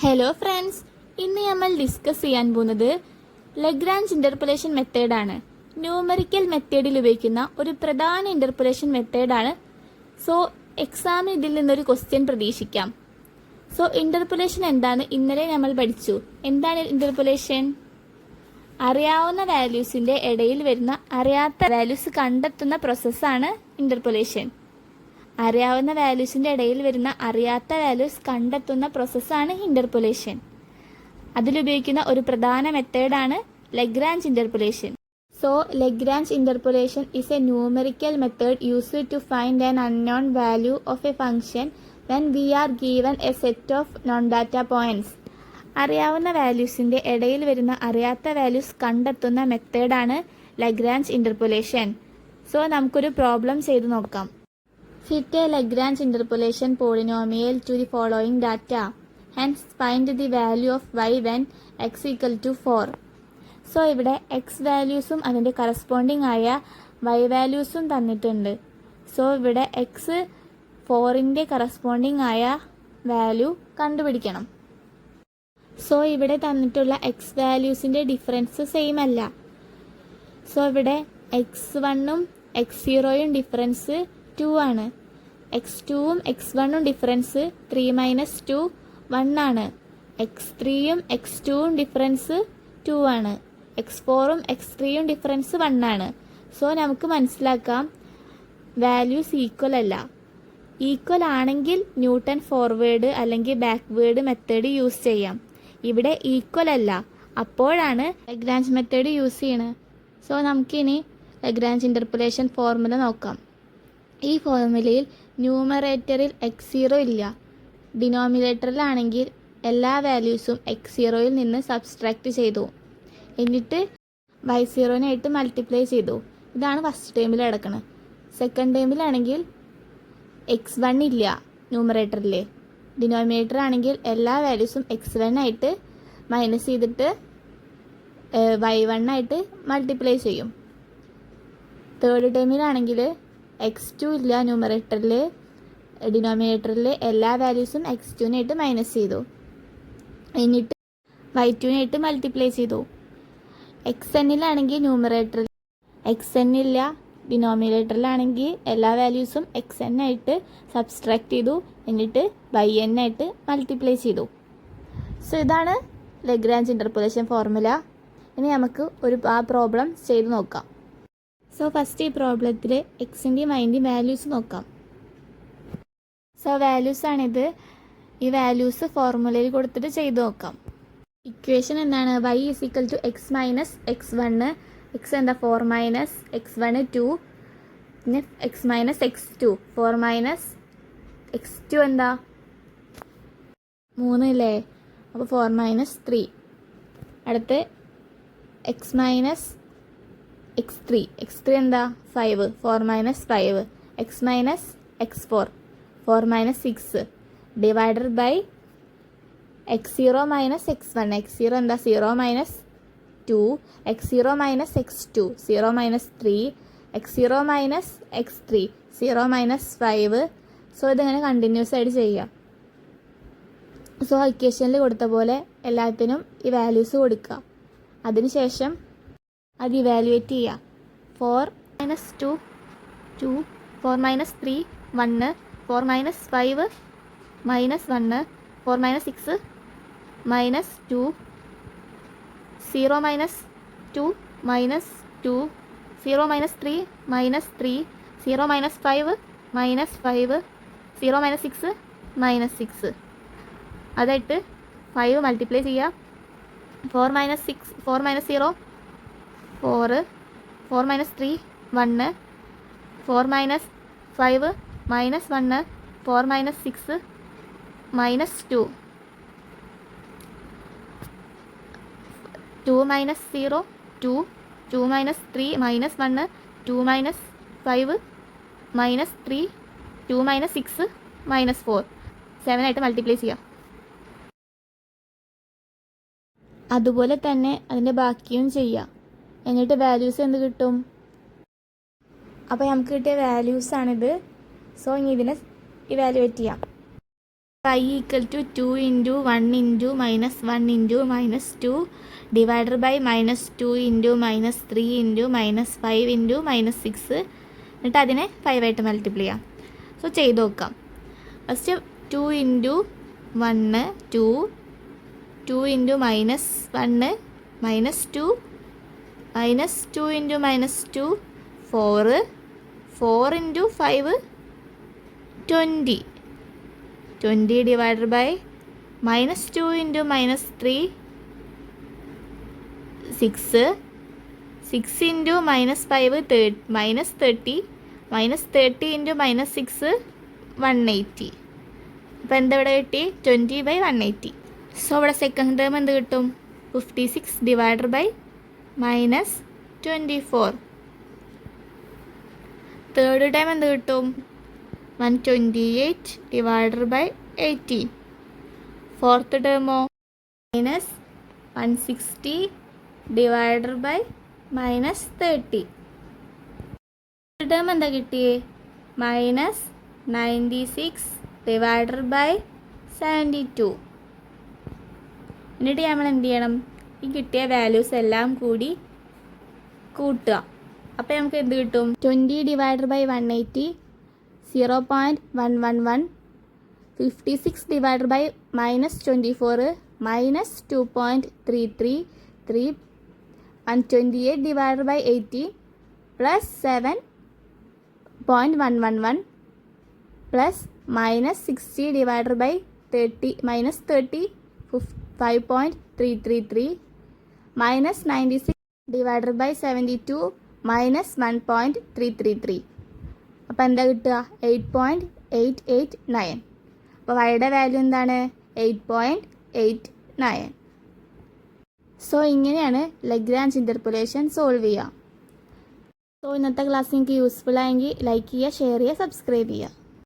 Hello friends, ഇന്ന് നമ്മൾ discuss ചെയ്യാൻ പോകുന്നത് ലഗ്രാഞ്ച് ഇന്റർപോളേഷൻ മെത്തേഡാണ്. ന്യൂമറിക്കൽ മെത്തേഡിൽ ഉപയോഗിക്കുന്ന ഒരു പ്രധാന ഇന്റർപോളേഷൻ മെത്തേഡാണ്. സോ എക്സാമിന് ഇതിൽ നിന്നൊരു ക്വസ്റ്റ്യൻ പ്രതീക്ഷിക്കാം. സോ ഇന്റർപോളേഷൻ എന്താണ് ഇന്നലെ നമ്മൾ പഠിച്ചു. എന്താണ് ഇന്റർപോളേഷൻ? അറിയാവുന്ന വാല്യൂസിന്റെ ഇടയിൽ വരുന്ന അറിയാത്ത വാല്യൂസ് കണ്ടെത്തുന്ന പ്രോസസ്സാണ് ഇന്റർപോളേഷൻ. അറിയാവുന്ന വാല്യൂസിന്റെ ഇടയിൽ വരുന്ന അറിയാത്ത വാല്യൂസ് കണ്ടെത്തുന്ന പ്രോസസ്സാണ് ഇന്റർപോളേഷൻ. അതിലുപയോഗിക്കുന്ന ഒരു പ്രധാന മെത്തേഡാണ് Lagrange interpolation. So Lagrange interpolation is a numerical method used to find an unknown value of a function when we are given a set of known data points. അറിയാവുന്ന വാല്യൂസിന്റെ ഇടയിൽ വരുന്ന അറിയാത്ത വാല്യൂസ് കണ്ടെത്തുന്ന മെത്തേഡാണ് ലഗ്രാഞ്ച് ഇന്റർപോളേഷൻ. സോ നമുക്കൊരു problem ചെയ്തു നോക്കാം. Fit a Lagrange interpolation polynomial to the following data. Hence find the value of y when x equal to 4. So ഇവിടെ എക്സ് വാല്യൂസും അതിൻ്റെ കറസ്പോണ്ടിങ് ആയ വൈ വാല്യൂസും തന്നിട്ടുണ്ട്. സോ ഇവിടെ എക്സ് 4ൻ്റെ കറസ്പോണ്ടിങ് ആയ വാല്യൂ കണ്ടുപിടിക്കണം. സോ ഇവിടെ തന്നിട്ടുള്ള എക്സ് വാല്യൂസിൻ്റെ ഡിഫറൻസ് സെയിം അല്ല. സോ ഇവിടെ x1ഉം x0യും ഡിഫറൻസ് 2 ആണ്. x2ഉം x1ഉം ഡിഫറൻസ് 3 - 2 1 ആണ്. x3യും x2ഉം ഡിഫറൻസ് 2 ആണ്. x4ഉം x3യും ഡിഫറൻസ് 1 ആണ്. സോ നമുക്ക് മനസ്സിലാക്കാം വാല്യൂസ് ഈക്വൽ അല്ല. ഈക്വൽ ആണെങ്കിൽ ന്യൂട്ടൺ ഫോർവേഡ് അല്ലെങ്കിൽ ബാക്ക്വേഡ് മെത്തേഡ് യൂസ് ചെയ്യാം. ഇവിടെ ഈക്വൽ അല്ല, അപ്പോഴാണ് ലഗ്രാഞ്ച് മെത്തേഡ് യൂസ് ചെയ്യണത്. സോ നമുക്കിനി ലഗ്രാഞ്ച് ഇന്റർപോളേഷൻ ഫോർമുല നോക്കാം. ഈ ഫോർമുലയിൽ ന്യൂമറേറ്ററിൽ x0 ഇല്ല. ഡിനോമിനേറ്ററിലാണെങ്കിൽ എല്ലാ വാല്യൂസും x0യിൽ നിന്ന് സബ്സ്ട്രാക്ട് ചെയ്തു. എന്നിട്ട് y0നായിട്ട് മൾട്ടിപ്ലൈ ചെയ്തു. ഇതാണ് ഫസ്റ്റ് ടേമിൽ നടക്കുന്നത്. സെക്കൻഡ് ടേമിലാണെങ്കിൽ x1 ഇല്ല ന്യൂമറേറ്ററിൽ. ഡിനോമിനേറ്റർ ആണെങ്കിൽ എല്ലാ വാല്യൂസും x1 ആയിട്ട് മൈനസ് ചെയ്തിട്ട് y1 ആയിട്ട് മൾട്ടിപ്ലൈ ചെയ്യും. തേർഡ് ടേമിലാണെങ്കിൽ x2 ഇല്ല ന്യൂമറേറ്ററിൽ. ഡിനോമിനേറ്ററിൽ എല്ലാ വാല്യൂസും x2നായിട്ട് മൈനസ് ചെയ്തു. എന്നിട്ട് y2നായിട്ട് മൾട്ടിപ്ലൈ ചെയ്തു. xnലാണെങ്കിൽ ന്യൂമറേറ്ററിൽ xn ഇല്ല. ഡിനോമിനേറ്ററിലാണെങ്കിൽ എല്ലാ വാല്യൂസും xn ആയിട്ട് സബ്സ്ട്രാക്ട് ചെയ്തു. എന്നിട്ട് yn ആയിട്ട് മൾട്ടിപ്ലൈ ചെയ്തു. സോ ഇതാണ് ലഗ്രാഞ്ച് ഇന്റർപോളേഷൻ ഫോർമുല. ഇനി നമുക്ക് ആ പ്രോബ്ലം ചെയ്ത് നോക്കാം. സോ ഫസ്റ്റ് ഈ പ്രോബ്ലത്തിൽ എക്സിൻ്റെയും വൈൻ്റെയും വാല്യൂസ് നോക്കാം. സോ വാല്യൂസ് ആണിത്. ഈ വാല്യൂസ് ഫോർമുലയിൽ കൊടുത്തിട്ട് ചെയ്ത് നോക്കാം. ഇക്വേഷൻ എന്താണ്? y = x - x1. x എന്താ? 4 - x1 2. പിന്നെ x - x2. 4 - x2 എന്താ? 3 അല്ലേ? അപ്പോൾ 4 - 3. അടുത്ത് x - x3 എന്താ? 5. 4 - 5. x - x4. 4 - 6 divided by x0 - x1. x0 എന്താ? 0 - 2. x0 - x2. 0 - 3. x0 - x3. 0 - 5. So ഇതിങ്ങനെ കണ്ടിന്യൂസ് ആയിട്ട് ചെയ്യാം. സോ ഇക്വേഷനിൽ കൊടുത്ത പോലെ എല്ലാത്തിനും ഈ വാല്യൂസ് കൊടുക്കുക. അതിനുശേഷം അത് ഇവാലുവേറ്റ് ചെയ്യുക. 4 - 2 2. 4 - 3 1. 4 - 5 -1. 4 - 6 -2. 0 - 2 -2. 0 - 3 -3. 0 - 5 -5. 0 - 6 -6. അതായിട്ട് 5 മൾട്ടിപ്ലൈ ചെയ്യുക. 4 - 0 4. 4 - 3 1. 4 - 5 -1. 4 - 6 -2. 2 - 0 2. 2 - 3 -1. 2 - 5 -3. 2 - 6 -4. 7 ആയിട്ട് മൾട്ടിപ്ലൈ ചെയ്യുക. അതുപോലെ തന്നെ അതിൻ്റെ ബാക്കിയും ചെയ്യുക. എന്നിട്ട് വാല്യൂസ് എന്ത് കിട്ടും? അപ്പോൾ നമുക്ക് കിട്ടിയ വാല്യൂസാണിത്. സോ ഇനി ഇതിനെ ഇവാലുവേറ്റ് ചെയ്യാം. y equal to 2 into 1 into minus 1 into minus 2 divided by minus 2 into minus 3 into minus 5 into minus 6 എന്നിട്ട് അതിനെ 5 ആയിട്ട് മൾട്ടിപ്ലൈ ചെയ്യാം. സോ ചെയ്ത് നോക്കാം. First 2 into 1 2 2 into minus 1 minus 2 minus 2 into minus 2 4 4 into 5 20 20 divided by minus 2 into minus 3 6 6 into minus 5 minus 30 minus 30 into minus 6 180. അപ്പോൾ എന്താ ഇവിടെ കിട്ടി 20/180. സോ ഇവിടെ സെക്കൻഡ് ടേം എന്ത് കിട്ടും 56 divided by minus 24. Third time എന്ത് കിട്ടും 128 divided by 18. Fourth term minus 160 divided by minus 30. Fifth term എന്താ കിട്ടിയേ minus 96 divided by 72. എന്നിട്ട് നമ്മൾ എന്ത് ചെയ്യണം ഈ കിട്ടിയ വാല്യൂസ് എല്ലാം കൂടി കൂട്ടുക. അപ്പോൾ നമുക്ക് എന്ത് കിട്ടും 20 divided by 180 0.111. 56 divided by minus 24 minus 2.333. 128 divided by 80 plus 7.111 plus minus 60 divided by 30 minus 30 5.333 minus 96 divided by 72 minus 1.333. അപ്പോൾ എന്താ കിട്ടുക 8.889. അപ്പോൾ വൈയുടെ വാല്യൂ എന്താണ് 8.89. സോ ഇങ്ങനെയാണ് ലഗ്രാഞ്ച് ഇൻ്റർപോളേഷൻ സോൾവ് ചെയ്യുക. സോ ഇന്നത്തെ ക്ലാസ് നിങ്ങൾക്ക് യൂസ്ഫുൾ ആയെങ്കിൽ ലൈക്ക് ചെയ്യുക, ഷെയർ ചെയ്യുക, സബ്സ്ക്രൈബ് ചെയ്യുക.